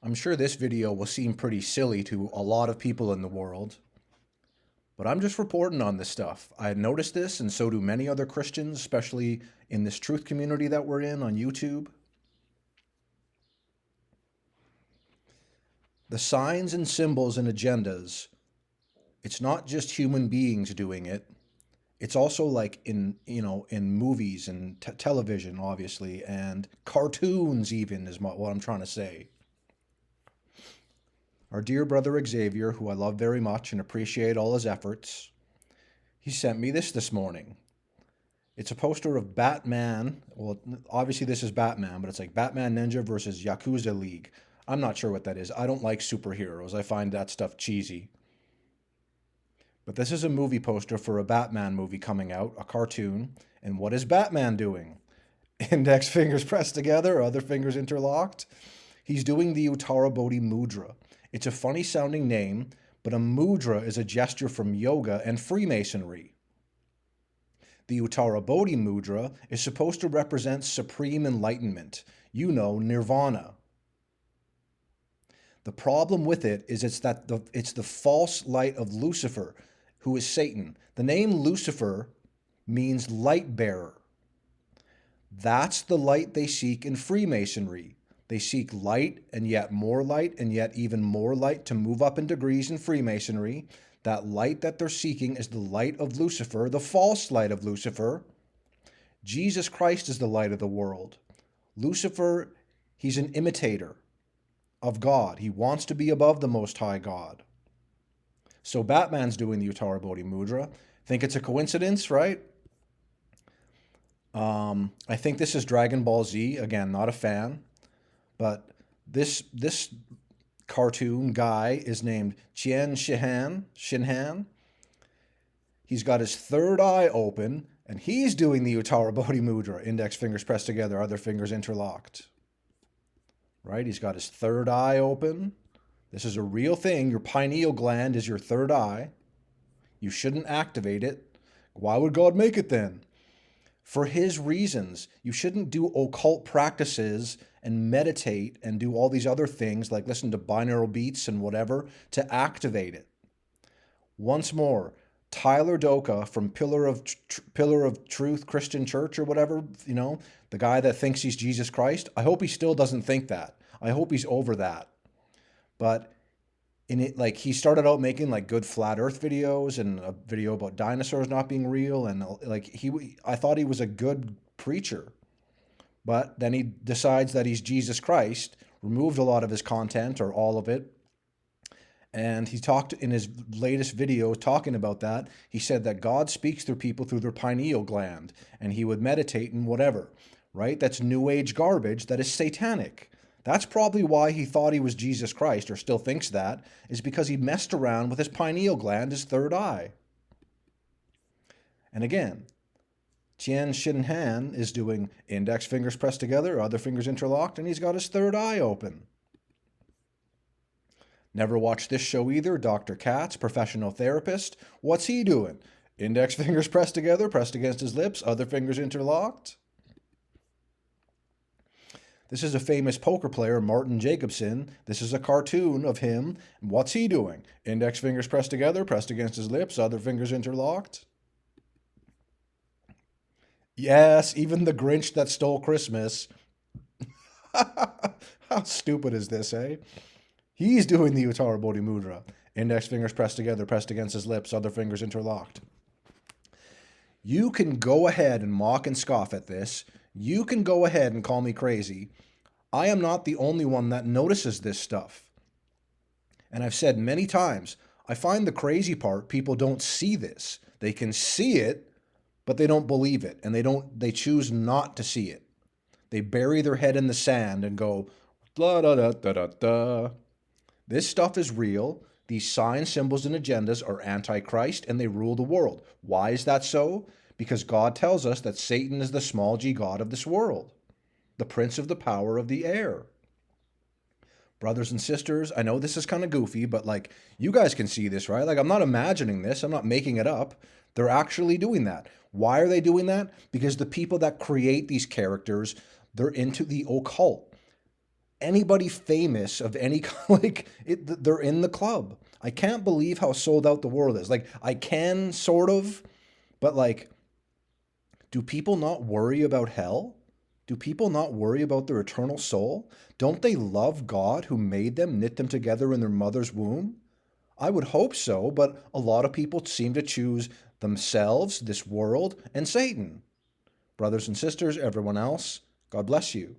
I'm sure this video will seem pretty silly to a lot of people in the world, but I'm just reporting on this stuff. I noticed this, and so do many other Christians, especially in this truth community that we're in on YouTube. The signs and symbols and agendas, it's not just human beings doing it. It's also like in movies and television, obviously, and cartoons even is what I'm trying to say. Our dear brother Xavier, who I love very much and appreciate all his efforts, he sent me this morning. It's a poster of Batman. Well, obviously this is Batman, but it's like Batman Ninja versus Yakuza League. I'm not sure what that is. I don't like superheroes. I find that stuff cheesy. But this is a movie poster for a Batman movie coming out, a cartoon. And what is Batman doing? Index fingers pressed together, other fingers interlocked. He's doing the Uttara Bodhi Mudra. It's a funny sounding name, but a mudra is a gesture from yoga and Freemasonry. The Uttara Bodhi Mudra is supposed to represent supreme enlightenment, nirvana. The problem with it is it's the false light of Lucifer, who is Satan. The name Lucifer means light bearer. That's the light they seek in Freemasonry. They seek light and yet even more light to move up in degrees in Freemasonry. That light that they're seeking is the light of Lucifer, the false light of Lucifer. Jesus Christ is the light of the world. Lucifer, he's an imitator of God. He wants to be above the Most High God. So Batman's doing the Uttara Bodhi Mudra. Think it's a coincidence, right? I think this is Dragon Ball Z. Again, not a fan. But this cartoon guy is named Tien Shinhan. He's got his third eye open, and he's doing the Uttara Bodhi Mudra. Index fingers pressed together, other fingers interlocked. Right? He's got his third eye open. This is a real thing. Your pineal gland is your third eye. You shouldn't activate it. Why would God make it then? For his reasons. You shouldn't do occult practices and meditate and do all these other things like listen to binaural beats and whatever to activate it. Once more, Tyler Doka from Pillar of Truth Christian Church or whatever, the guy that thinks he's Jesus Christ. I hope he still doesn't think that. I hope he's over that. But he started out making like good flat earth videos and a video about dinosaurs not being real, and I thought he was a good preacher. But then he decides that he's Jesus Christ, removed a lot of his content or all of it. And he talked in his latest video talking about that. He said that God speaks through people through their pineal gland, and he would meditate and whatever, right? That's new age garbage that is satanic. That's probably why he thought he was Jesus Christ, or still thinks that, is because he messed around with his pineal gland, his third eye. And again, Tien Shin Han is doing index fingers pressed together, other fingers interlocked, and he's got his third eye open. Never watched this show either. Dr. Katz, professional therapist. What's he doing? Index fingers pressed together, pressed against his lips, other fingers interlocked. This is a famous poker player, Martin Jacobson. This is a cartoon of him. What's he doing? Index fingers pressed together, pressed against his lips, other fingers interlocked. Yes, even the Grinch that stole Christmas. How stupid is this, eh? He's doing the Uttara Bodhi Mudra. Index fingers pressed together, pressed against his lips, other fingers interlocked. You can go ahead and mock and scoff at this. You can go ahead and call me crazy. I am not the only one that notices this stuff. And I've said many times, I find the crazy part, people don't see this. They can see it, but they don't believe it, and they choose not to see it. They bury their head in the sand and go, blah, da, da, da, da, da. This stuff is real. These signs, symbols, and agendas are antichrist, and they rule the world. Why is that so? Because God tells us that Satan is the small g god of this world, the prince of the power of the air. Brothers and sisters, I know this is kind of goofy, but you guys can see this, right? I'm not imagining this. I'm not making it up. They're actually doing that. Why are they doing that? Because the people that create these characters, they're into the occult. anybody famous of any like they're in the club. I can't believe how sold out the world is. Like I can sort of, but like, do people not worry about hell? Do people not worry about their eternal soul? Don't they love God who made them, knit them together in their mother's womb? I would hope so, but a lot of people seem to choose themselves, this world, and Satan. Brothers and sisters, everyone else, God bless you.